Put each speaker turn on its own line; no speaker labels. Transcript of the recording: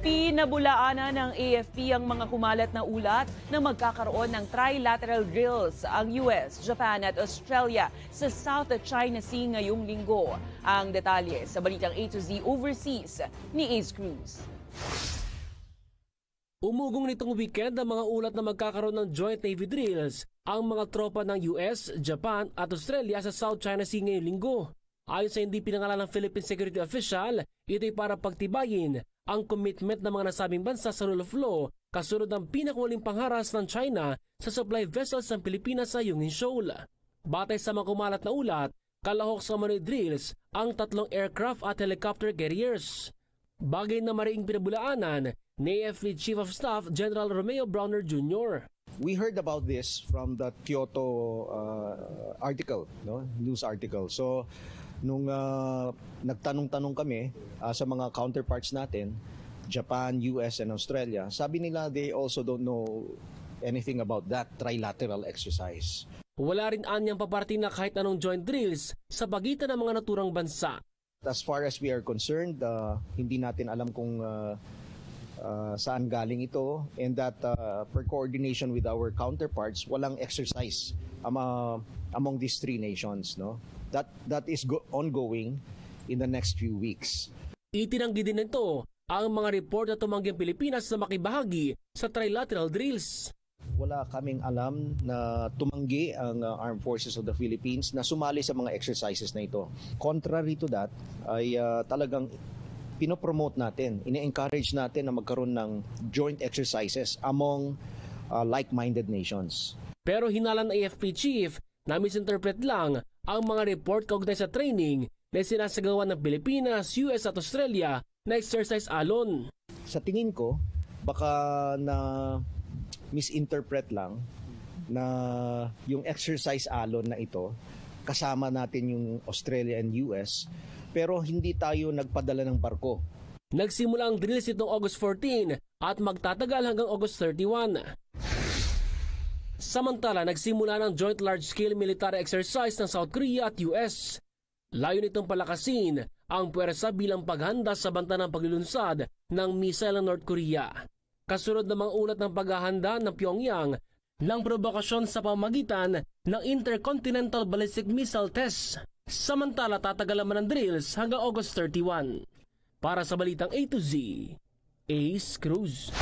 Pinabulaanan ng AFP ang mga kumalat na ulat na magkakaroon ng trilateral drills ang US, Japan at Australia sa South China Sea ngayong linggo. Ang detalye sa balitang A to Z Overseas ni Ace Cruz.
Umugong nitong weekend ang mga ulat na magkakaroon ng joint Navy drills ang mga tropa ng US, Japan at Australia sa South China Sea ngayong linggo. Ayon sa hindi pinangalan ng Philippine security official, ito'y para pagtibayin ang commitment ng mga nasabing bansa sa rule of law kasunod ng pinakahuling pangharas ng China sa supply vessels ng Pilipinas sa Yungin Shoal. Batay sa mga kumalat na ulat, kalahok sa mga drills ang 3 aircraft at helicopter carriers. Bagay na mariing pinabulaanan ni AFP Chief of Staff General Romeo Browner Jr.
We heard about this from the Kyoto article, news article. So, nung nagtanong-tanong kami sa mga counterparts natin, Japan, US, and Australia, sabi nila they also don't know anything about that trilateral exercise.
Wala rin anyang paparting na kahit anong joint drills sa pagitan ng mga naturang bansa.
As far as we are concerned, hindi natin alam kung saan galing ito, and that per coordination with our counterparts, walang exercise among these 3 nations. That is ongoing in the next few weeks.
Itinanggi din nito ang mga report na tumanggi ang Pilipinas na makibahagi sa trilateral drills.
Wala kaming alam na tumanggi ang Armed Forces of the Philippines na sumali sa mga exercises na ito. Contrary to that, ay talagang pinopromote natin, ine-encourage natin na magkaroon ng joint exercises among like-minded nations.
Pero hinala ng AFP Chief na misinterpret lang ang mga report kaugnay sa training na sinasagawa ng Pilipinas, US at Australia na exercise alon.
Sa tingin ko, baka na misinterpret lang na yung exercise alon na ito, kasama natin yung Australia and US, pero hindi tayo nagpadala ng barko.
Nagsimula ang drills itong August 14 at magtatagal hanggang August 31. Samantala, nagsimula ng joint large-scale military exercise ng South Korea at US. Layo nitong palakasin ang puwersa bilang paghanda sa banta ng paglulunsad ng missile ng North Korea. Kasunod ng mga ulat ng paghahanda ng Pyongyang ng provokasyon sa pamamagitan ng Intercontinental Ballistic Missile Test. Samantala, tatagal naman ang drills hanggang August 31. Para sa Balitang A to Z, Ace Cruz.